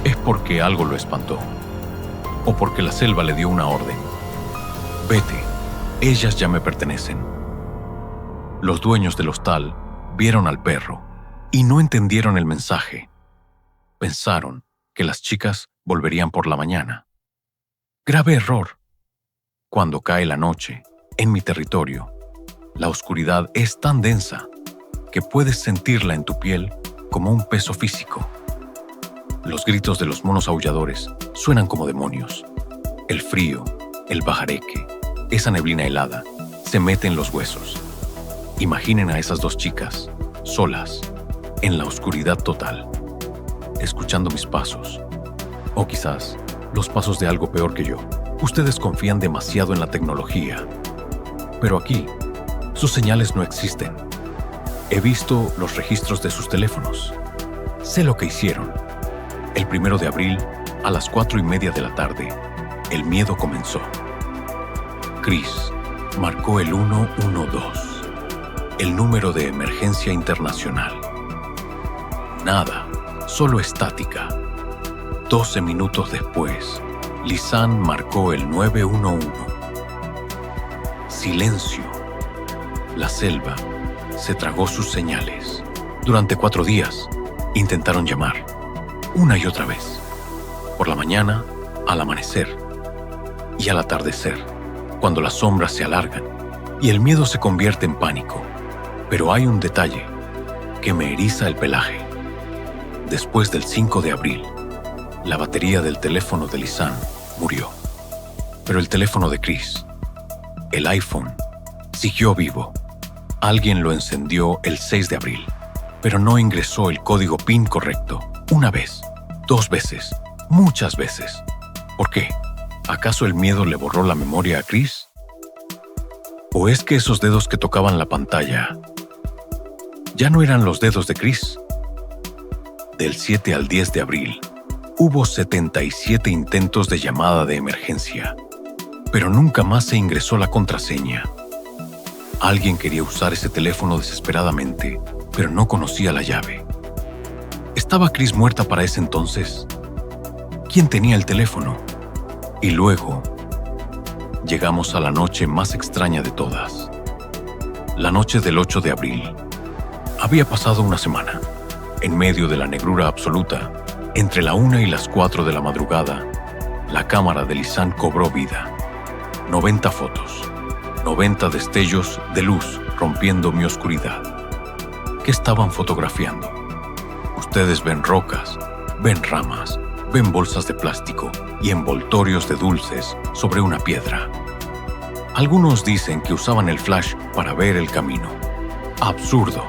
es porque algo lo espantó, o porque la selva le dio una orden. Vete, ellas ya me pertenecen. Los dueños del hostal vieron al perro y no entendieron el mensaje. Pensaron que las chicas volverían por la mañana. Grave error. Cuando cae la noche, en mi territorio, la oscuridad es tan densa que puedes sentirla en tu piel como un peso físico. Los gritos de los monos aulladores suenan como demonios. El frío, el bajareque, esa neblina helada, se mete en los huesos. Imaginen a esas dos chicas, solas, en la oscuridad total, escuchando mis pasos. O quizás los pasos de algo peor que yo. Ustedes confían demasiado en la tecnología. Pero aquí, sus señales no existen. He visto los registros de sus teléfonos. Sé lo que hicieron. El 1 de abril, a las 4:30 de la tarde, el miedo comenzó. Chris marcó el 112, el número de emergencia internacional. Nada, solo estática. 12 minutos después, Lisanne marcó el 911. Silencio. La selva se tragó sus señales. Durante 4 días, intentaron llamar, una y otra vez. Por la mañana, al amanecer y al atardecer, cuando las sombras se alargan y el miedo se convierte en pánico. Pero hay un detalle que me eriza el pelaje. Después del 5 de abril, la batería del teléfono de Lisanne murió. Pero el teléfono de Chris, el iPhone, siguió vivo. Alguien lo encendió el 6 de abril, pero no ingresó el código PIN correcto. Una vez, 2 veces, muchas veces. ¿Por qué? ¿Acaso el miedo le borró la memoria a Chris? ¿O es que esos dedos que tocaban la pantalla ya no eran los dedos de Chris? Del 7 al 10 de abril, hubo 77 intentos de llamada de emergencia, pero nunca más se ingresó la contraseña. Alguien quería usar ese teléfono desesperadamente, pero no conocía la llave. ¿Estaba Chris muerta para ese entonces? ¿Quién tenía el teléfono? Y luego, llegamos a la noche más extraña de todas. La noche del 8 de abril. Había pasado una semana. En medio de la negrura absoluta, entre la 1 y las 4 de la madrugada, la cámara de Lisanne cobró vida. 90 fotos. 90 destellos de luz rompiendo mi oscuridad. ¿Qué estaban fotografiando? Ustedes ven rocas, ven ramas, ven bolsas de plástico y envoltorios de dulces sobre una piedra. Algunos dicen que usaban el flash para ver el camino. Absurdo.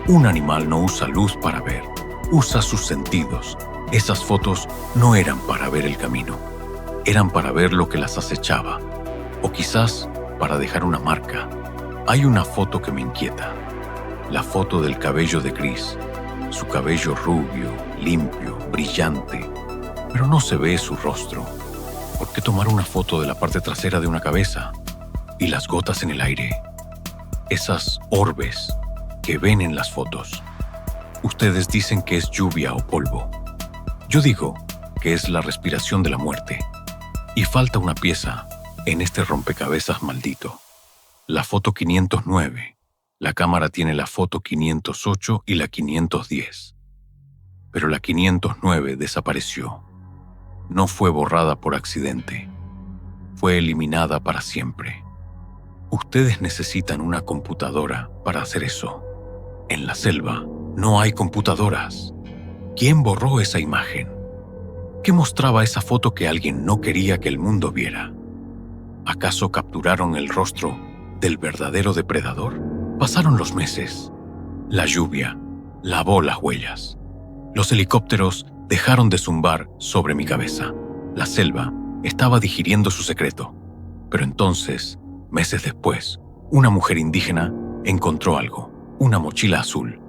Un animal no usa luz para ver, usa sus sentidos. Esas fotos no eran para ver el camino, eran para ver lo que las acechaba, o quizás para dejar una marca. Hay una foto que me inquieta, la foto del cabello de Chris, su cabello rubio, limpio, brillante, pero no se ve su rostro. ¿Por qué tomar una foto de la parte trasera de una cabeza? Y las gotas en el aire, esas orbes que ven en las fotos. Ustedes dicen que es lluvia o polvo. Yo digo que es la respiración de la muerte. Y falta una pieza en este rompecabezas maldito. La foto 509. La cámara tiene la foto 508 y la 510. Pero la 509 desapareció. No fue borrada por accidente. Fue eliminada para siempre. Ustedes necesitan una computadora para hacer eso. En la selva no hay computadoras. ¿Quién borró esa imagen? ¿Qué mostraba esa foto que alguien no quería que el mundo viera? ¿Acaso capturaron el rostro del verdadero depredador? Pasaron los meses. La lluvia lavó las huellas. Los helicópteros dejaron de zumbar sobre mi cabeza. La selva estaba digiriendo su secreto. Pero entonces, meses después, una mujer indígena encontró algo, una mochila azul.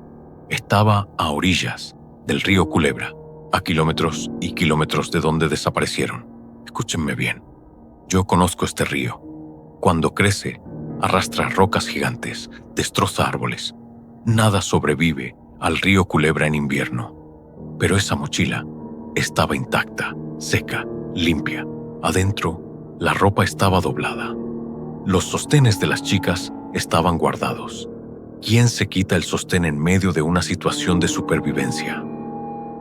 Estaba a orillas del río Culebra. a kilómetros y kilómetros de donde desaparecieron. Escúchenme bien. Yo conozco este río. Cuando crece, arrastra rocas gigantes, destroza árboles. Nada sobrevive al río Culebra en invierno. Pero esa mochila estaba intacta, seca, limpia. Adentro, la ropa estaba doblada. Los sostenes de las chicas estaban guardados. ¿Quién se quita el sostén en medio de una situación de supervivencia?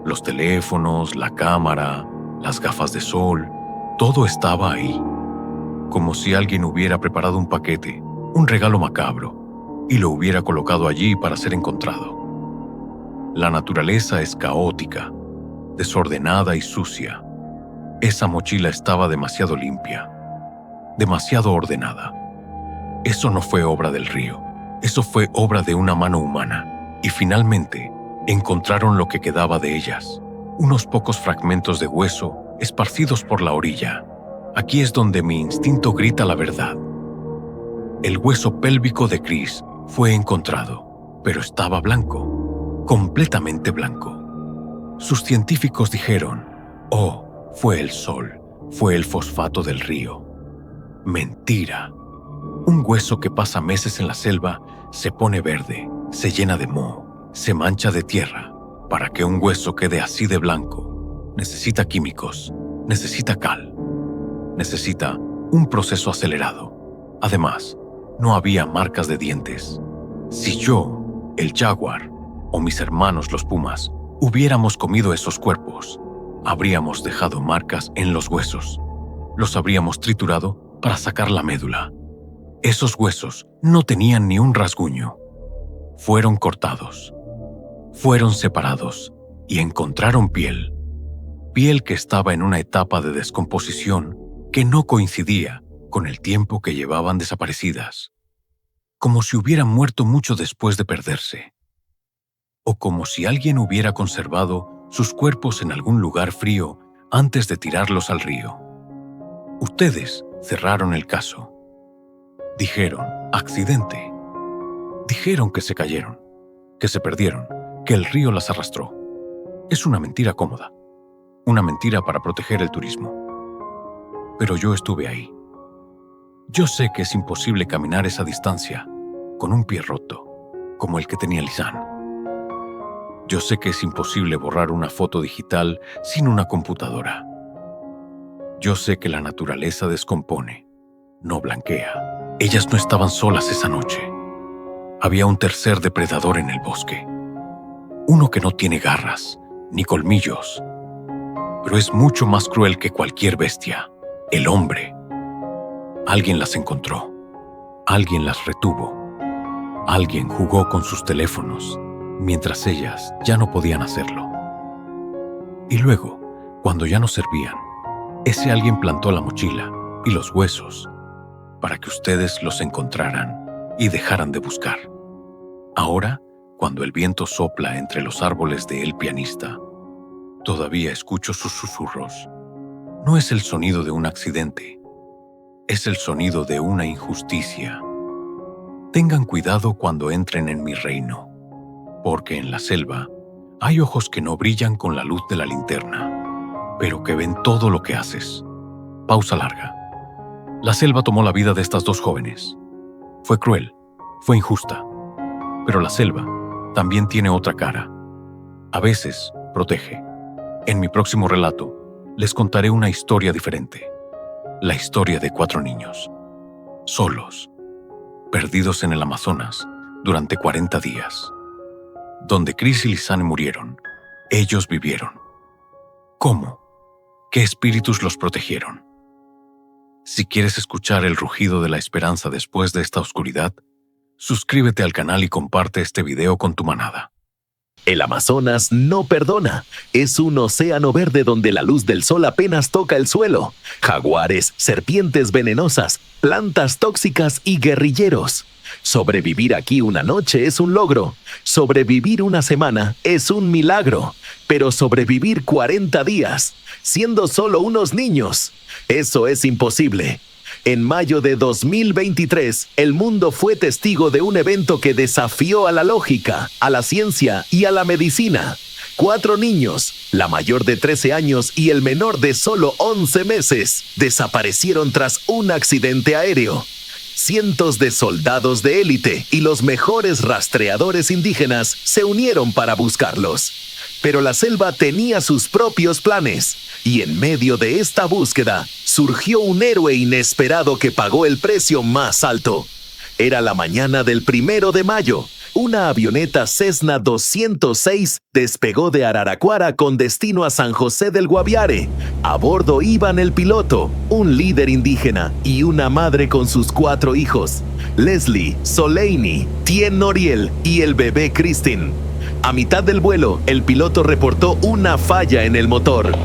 Los teléfonos, la cámara, las gafas de sol, todo estaba ahí. Como si alguien hubiera preparado un paquete, un regalo macabro, y lo hubiera colocado allí para ser encontrado. La naturaleza es caótica, desordenada y sucia. Esa mochila estaba demasiado limpia, demasiado ordenada. Eso no fue obra del río, eso fue obra de una mano humana. Y finalmente, encontraron lo que quedaba de ellas, unos pocos fragmentos de hueso esparcidos por la orilla. Aquí es donde mi instinto grita la verdad. El hueso pélvico de Chris fue encontrado, pero estaba blanco, completamente blanco. Sus científicos dijeron, «Oh, fue el sol, fue el fosfato del río». Mentira. Un hueso que pasa meses en la selva se pone verde, se llena de moho, se mancha de tierra. Para que un hueso quede así de blanco, necesita químicos, necesita cal, necesita un proceso acelerado. Además, no había marcas de dientes. Si yo, el jaguar, o mis hermanos los pumas, hubiéramos comido esos cuerpos, habríamos dejado marcas en los huesos. Los habríamos triturado para sacar la médula. Esos huesos no tenían ni un rasguño. Fueron cortados. Fueron separados y encontraron piel. Piel que estaba en una etapa de descomposición que no coincidía con el tiempo que llevaban desaparecidas. Como si hubieran muerto mucho después de perderse. O como si alguien hubiera conservado sus cuerpos en algún lugar frío antes de tirarlos al río. Ustedes cerraron el caso. Dijeron, accidente. Dijeron que se cayeron, que se perdieron, que el río las arrastró. Es una mentira cómoda. Una mentira para proteger el turismo. Pero yo estuve ahí. Yo sé que es imposible caminar esa distancia con un pie roto, como el que tenía Lisanne. Yo sé que es imposible borrar una foto digital sin una computadora. Yo sé que la naturaleza descompone, no blanquea. Ellas no estaban solas esa noche. Había un tercer depredador en el bosque. Uno que no tiene garras, ni colmillos, pero es mucho más cruel que cualquier bestia, el hombre. Alguien las encontró, alguien las retuvo, alguien jugó con sus teléfonos, mientras ellas ya no podían hacerlo. Y luego, cuando ya no servían, ese alguien plantó la mochila y los huesos para que ustedes los encontraran y dejaran de buscar. Ahora, cuando el viento sopla entre los árboles de El Pianista, todavía escucho sus susurros. No es el sonido de un accidente, es el sonido de una injusticia. Tengan cuidado cuando entren en mi reino, porque en la selva hay ojos que no brillan con la luz de la linterna, pero que ven todo lo que haces. Pausa larga. La selva tomó la vida de estas dos jóvenes. Fue cruel, fue injusta, pero la selva también tiene otra cara. A veces protege. En mi próximo relato, les contaré una historia diferente. La historia de 4 niños, solos, perdidos en el Amazonas durante 40 días. Donde Chris y Lisanne murieron, ellos vivieron. ¿Cómo? ¿Qué espíritus los protegieron? Si quieres escuchar el rugido de la esperanza después de esta oscuridad, suscríbete al canal y comparte este video con tu manada. El Amazonas no perdona. Es un océano verde donde la luz del sol apenas toca el suelo. Jaguares, serpientes venenosas, plantas tóxicas y guerrilleros. Sobrevivir aquí una noche es un logro. Sobrevivir una semana es un milagro. Pero sobrevivir 40 días, siendo solo unos niños, eso es imposible. En mayo de 2023, el mundo fue testigo de un evento que desafió a la lógica, a la ciencia y a la medicina. 4 niños, la mayor de 13 años y el menor de solo 11 meses, desaparecieron tras un accidente aéreo. Cientos de soldados de élite y los mejores rastreadores indígenas se unieron para buscarlos. Pero la selva tenía sus propios planes, y en medio de esta búsqueda surgió un héroe inesperado que pagó el precio más alto. Era la mañana del 1 de mayo. Una avioneta Cessna 206 despegó de Araraquara con destino a San José del Guaviare. A bordo iban el piloto, un líder indígena y una madre con sus 4 hijos, Leslie, Soleini, Tien Noriel y el bebé Christine. A mitad del vuelo, el piloto reportó una falla en el motor.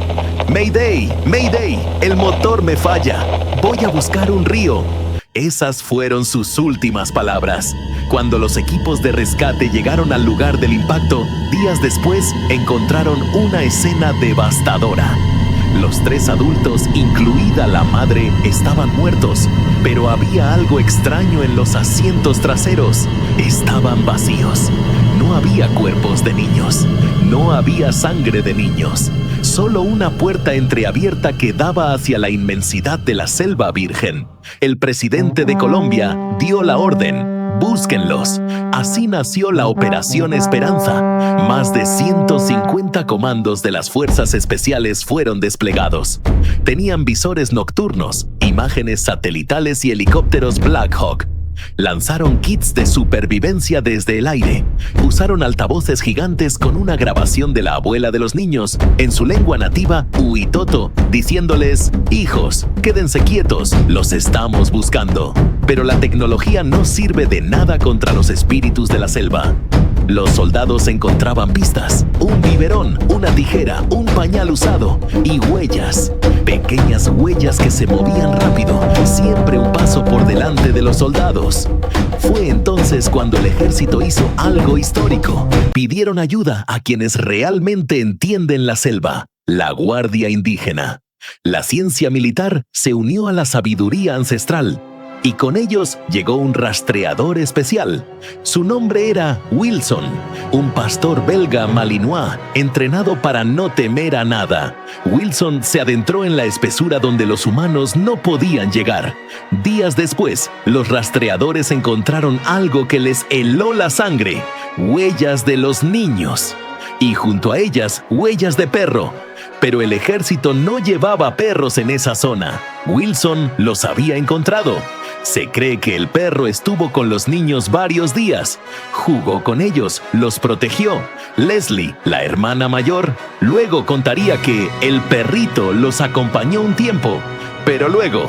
«Mayday, Mayday, el motor me falla. Voy a buscar un río». Esas fueron sus últimas palabras. Cuando los equipos de rescate llegaron al lugar del impacto, días después encontraron una escena devastadora. Los 3 adultos, incluida la madre, estaban muertos, pero había algo extraño en los asientos traseros. Estaban vacíos. No había cuerpos de niños. No había sangre de niños. Solo una puerta entreabierta que daba hacia la inmensidad de la selva virgen. El presidente de Colombia dio la orden: búsquenlos. Así nació la Operación Esperanza. Más de 150 comandos de las fuerzas especiales fueron desplegados. Tenían visores nocturnos, imágenes satelitales y helicópteros Black Hawk. Lanzaron kits de supervivencia desde el aire. Usaron altavoces gigantes con una grabación de la abuela de los niños en su lengua nativa, Huitoto, diciéndoles: hijos, quédense quietos, los estamos buscando. Pero la tecnología no sirve de nada contra los espíritus de la selva. Los soldados encontraban pistas, un biberón, una tijera, un pañal usado y huellas. Pequeñas huellas que se movían rápido, siempre un paso por delante de los soldados. Fue entonces cuando el ejército hizo algo histórico. Pidieron ayuda a quienes realmente entienden la selva, la Guardia Indígena. La ciencia militar se unió a la sabiduría ancestral. Y con ellos llegó un rastreador especial. Su nombre era Wilson, un pastor belga malinois, entrenado para no temer a nada. Wilson se adentró en la espesura donde los humanos no podían llegar. Días después, los rastreadores encontraron algo que les heló la sangre: huellas de los niños. Y junto a ellas, huellas de perro. Pero el ejército no llevaba perros en esa zona. Wilson los había encontrado. Se cree que el perro estuvo con los niños varios días. Jugó con ellos, los protegió. Leslie, la hermana mayor, luego contaría que el perrito los acompañó un tiempo. Pero luego,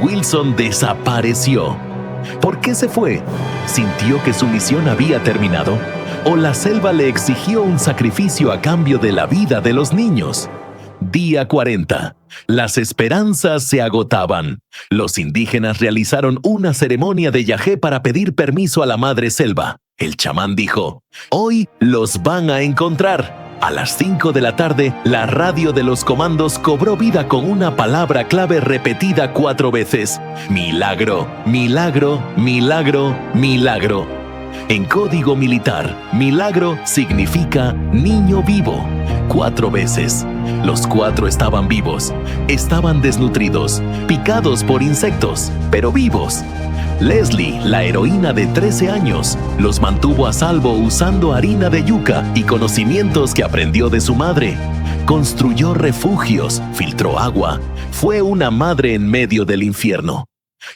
Wilson desapareció. ¿Por qué se fue? ¿Sintió que su misión había terminado? ¿O la selva le exigió un sacrificio a cambio de la vida de los niños? Día 40. Las esperanzas se agotaban. Los indígenas realizaron una ceremonia de yagé para pedir permiso a la madre selva. El chamán dijo: hoy los van a encontrar. A las 5 de la tarde, la radio de los comandos cobró vida con una palabra clave repetida 4 veces: milagro, milagro, milagro, milagro. En código militar, milagro significa niño vivo. 4 veces. Los 4 estaban vivos. Estaban desnutridos, picados por insectos, pero vivos. Leslie, la heroína de 13 años, los mantuvo a salvo usando harina de yuca y conocimientos que aprendió de su madre. Construyó refugios, filtró agua. Fue una madre en medio del infierno.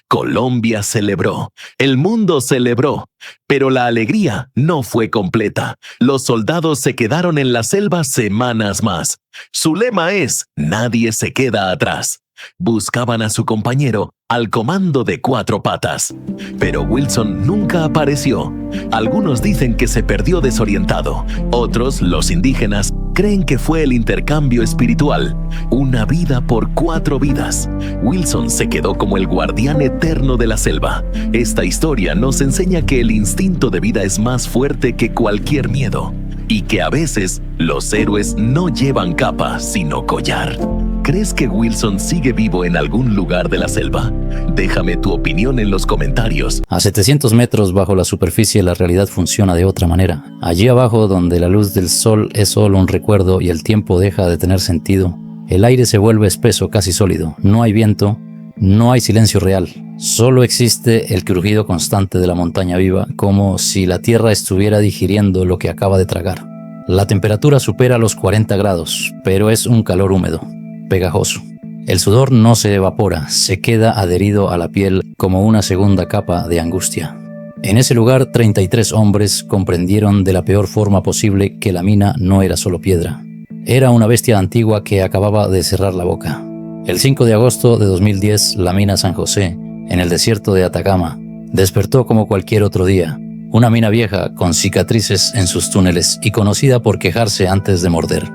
Colombia celebró, el mundo celebró, pero la alegría no fue completa. Los soldados se quedaron en la selva semanas más. Su lema es: nadie se queda atrás. Buscaban a su compañero, al comando de 4 patas. Pero Wilson nunca apareció. Algunos dicen que se perdió desorientado. Otros, los indígenas, creen que fue el intercambio espiritual. Una vida por 4 vidas. Wilson se quedó como el guardián eterno de la selva. Esta historia nos enseña que el instinto de vida es más fuerte que cualquier miedo. Y que a veces los héroes no llevan capa, sino collar. ¿Crees que Wilson sigue vivo en algún lugar de la selva? Déjame tu opinión en los comentarios. A 700 metros bajo la superficie la realidad funciona de otra manera. Allí abajo, donde la luz del sol es solo un recuerdo y el tiempo deja de tener sentido, el aire se vuelve espeso, casi sólido. No hay viento, no hay silencio real. Solo existe el crujido constante de la montaña viva, como si la tierra estuviera digiriendo lo que acaba de tragar. La temperatura supera los 40 grados, pero es un calor húmedo, pegajoso. El sudor no se evapora, se queda adherido a la piel como una segunda capa de angustia. En ese lugar, 33 hombres comprendieron de la peor forma posible que la mina no era solo piedra. Era una bestia antigua que acababa de cerrar la boca. El 5 de agosto de 2010, la mina San José, en el desierto de Atacama, despertó como cualquier otro día. Una mina vieja con cicatrices en sus túneles y conocida por quejarse antes de morder.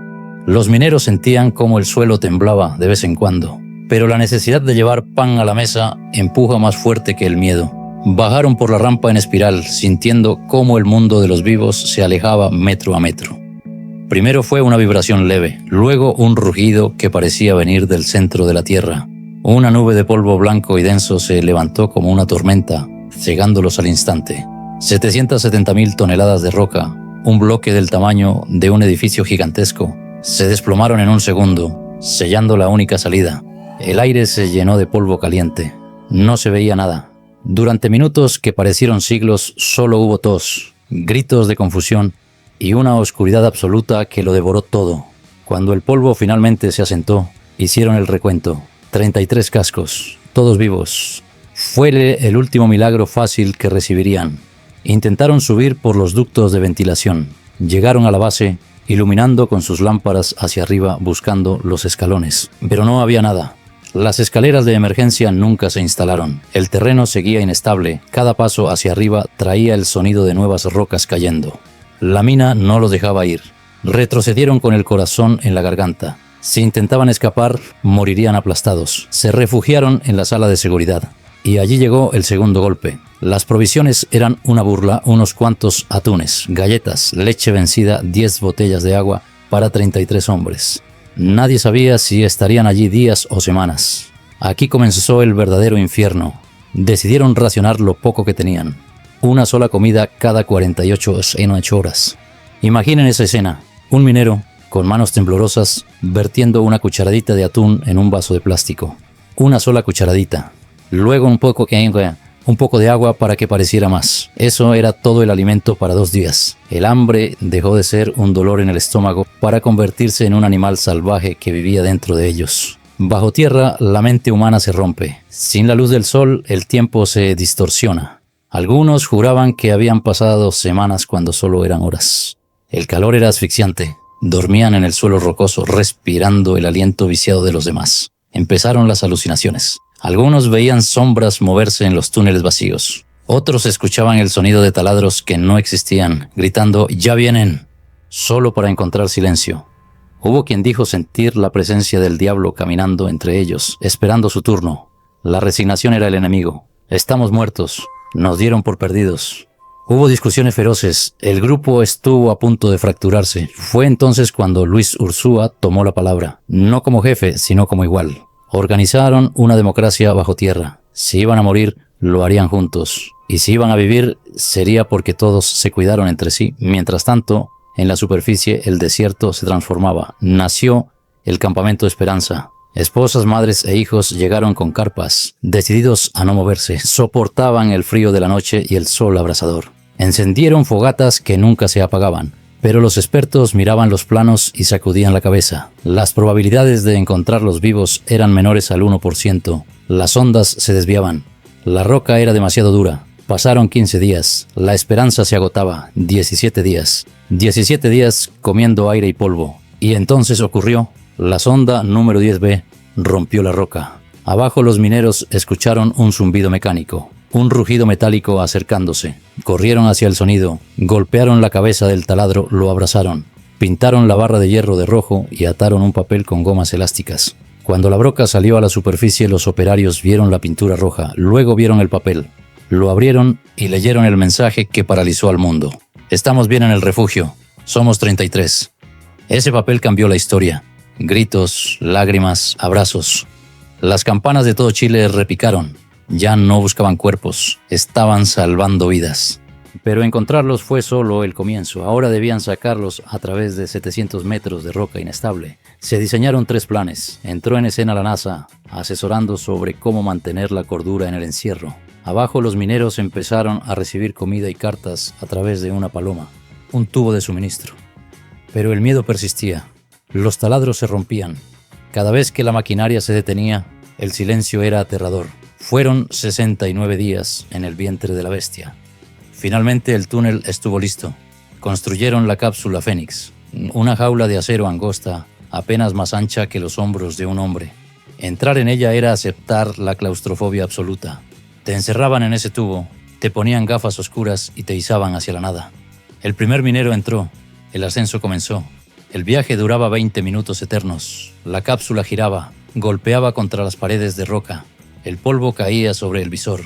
Los mineros sentían cómo el suelo temblaba de vez en cuando, pero la necesidad de llevar pan a la mesa empuja más fuerte que el miedo. Bajaron por la rampa en espiral, sintiendo cómo el mundo de los vivos se alejaba metro a metro. Primero fue una vibración leve, luego un rugido que parecía venir del centro de la tierra. Una nube de polvo blanco y denso se levantó como una tormenta, cegándolos al instante. 770.000 toneladas de roca, un bloque del tamaño de un edificio gigantesco, se desplomaron en un segundo, sellando la única salida. El aire se llenó de polvo caliente. No se veía nada. Durante minutos que parecieron siglos, solo hubo tos, gritos de confusión y una oscuridad absoluta que lo devoró todo. Cuando el polvo finalmente se asentó, hicieron el recuento. 33 cascos, todos vivos. Fue el último milagro fácil que recibirían. Intentaron subir por los ductos de ventilación. Llegaron a la base, iluminando con sus lámparas hacia arriba buscando los escalones. Pero no había nada. Las escaleras de emergencia nunca se instalaron. El terreno seguía inestable. Cada paso hacia arriba traía el sonido de nuevas rocas cayendo. La mina no los dejaba ir. Retrocedieron con el corazón en la garganta. Si intentaban escapar, morirían aplastados. Se refugiaron en la sala de seguridad. Y allí llegó el segundo golpe. Las provisiones eran una burla, unos cuantos atunes, galletas, leche vencida, 10 botellas de agua para 33 hombres. Nadie sabía si estarían allí días o semanas. Aquí comenzó el verdadero infierno. Decidieron racionar lo poco que tenían. Una sola comida cada 48 horas. Imaginen esa escena. Un minero, con manos temblorosas, vertiendo una cucharadita de atún en un vaso de plástico. Una sola cucharadita. Luego un poco de agua para que pareciera más. Eso era todo el alimento para 2 días. El hambre dejó de ser un dolor en el estómago para convertirse en un animal salvaje que vivía dentro de ellos. Bajo tierra, la mente humana se rompe. Sin la luz del sol, el tiempo se distorsiona. Algunos juraban que habían pasado semanas cuando solo eran horas. El calor era asfixiante. Dormían en el suelo rocoso, respirando el aliento viciado de los demás. Empezaron las alucinaciones. Algunos veían sombras moverse en los túneles vacíos. Otros escuchaban el sonido de taladros que no existían, gritando «¡Ya vienen!», solo para encontrar silencio. Hubo quien dijo sentir la presencia del diablo caminando entre ellos, esperando su turno. La resignación era el enemigo. «Estamos muertos. Nos dieron por perdidos». Hubo discusiones feroces. El grupo estuvo a punto de fracturarse. Fue entonces cuando Luis Ursúa tomó la palabra, no como jefe, sino como igual. Organizaron una democracia bajo tierra. Si iban a morir, lo harían juntos. Y si iban a vivir, sería porque todos se cuidaron entre sí. Mientras tanto, en la superficie, el desierto se transformaba. Nació el campamento Esperanza. Esposas, madres e hijos llegaron con carpas, decididos a no moverse. Soportaban el frío de la noche y el sol abrasador. Encendieron fogatas que nunca se apagaban. Pero los expertos miraban los planos y sacudían la cabeza. Las probabilidades de encontrarlos vivos eran menores al 1%. Las ondas se desviaban. La roca era demasiado dura. Pasaron 15 días. La esperanza se agotaba. 17 días. 17 días comiendo aire y polvo. Y entonces ocurrió. La sonda número 10B rompió la roca. Abajo los mineros escucharon un zumbido mecánico. Un rugido metálico acercándose. Corrieron hacia el sonido, golpearon la cabeza del taladro, lo abrazaron, pintaron la barra de hierro de rojo y ataron un papel con gomas elásticas. Cuando la broca salió a la superficie, los operarios vieron la pintura roja, luego vieron el papel. Lo abrieron y leyeron el mensaje que paralizó al mundo. «Estamos bien en el refugio. Somos 33». Ese papel cambió la historia. Gritos, lágrimas, abrazos. Las campanas de todo Chile repicaron. Ya no buscaban cuerpos, estaban salvando vidas. Pero encontrarlos fue solo el comienzo. Ahora debían sacarlos a través de 700 metros de roca inestable. Se diseñaron 3 planes. Entró en escena la NASA, asesorando sobre cómo mantener la cordura en el encierro. Abajo los mineros empezaron a recibir comida y cartas a través de una paloma, un tubo de suministro. Pero el miedo persistía. Los taladros se rompían. Cada vez que la maquinaria se detenía, el silencio era aterrador. Fueron 69 días en el vientre de la bestia. Finalmente el túnel estuvo listo. Construyeron la cápsula Fénix, una jaula de acero angosta, apenas más ancha que los hombros de un hombre. Entrar en ella era aceptar la claustrofobia absoluta. Te encerraban en ese tubo, te ponían gafas oscuras y te izaban hacia la nada. El primer minero entró, el ascenso comenzó. El viaje duraba 20 minutos eternos. La cápsula giraba, golpeaba contra las paredes de roca. El polvo caía sobre el visor.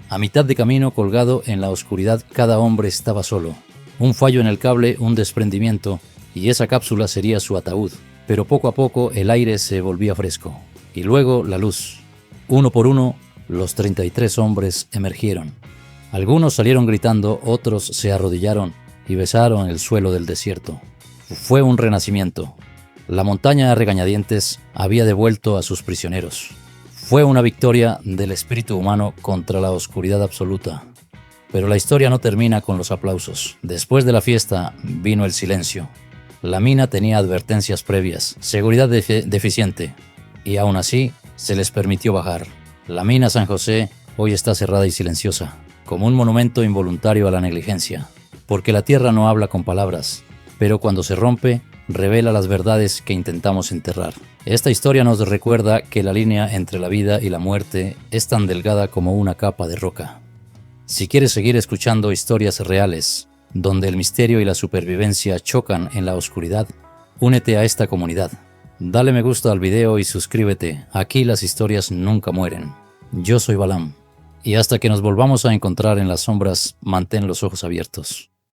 A mitad de camino, colgado en la oscuridad, cada hombre estaba solo. Un fallo en el cable, un desprendimiento, y esa cápsula sería su ataúd. Pero poco a poco el aire se volvía fresco. Y luego la luz. Uno por uno, los 33 hombres emergieron. Algunos salieron gritando, otros se arrodillaron y besaron el suelo del desierto. Fue un renacimiento. La montaña a regañadientes había devuelto a sus prisioneros. Fue una victoria del espíritu humano contra la oscuridad absoluta. Pero la historia no termina con los aplausos. Después de la fiesta vino el silencio. La mina tenía advertencias previas, seguridad deficiente, y aún así se les permitió bajar. La mina San José hoy está cerrada y silenciosa, como un monumento involuntario a la negligencia, porque la tierra no habla con palabras, pero cuando se rompe, revela las verdades que intentamos enterrar. Esta historia nos recuerda que la línea entre la vida y la muerte es tan delgada como una capa de roca. Si quieres seguir escuchando historias reales, donde el misterio y la supervivencia chocan en la oscuridad, únete a esta comunidad. Dale me gusta al video y suscríbete. Aquí las historias nunca mueren. Yo soy Balam. Y hasta que nos volvamos a encontrar en las sombras, mantén los ojos abiertos.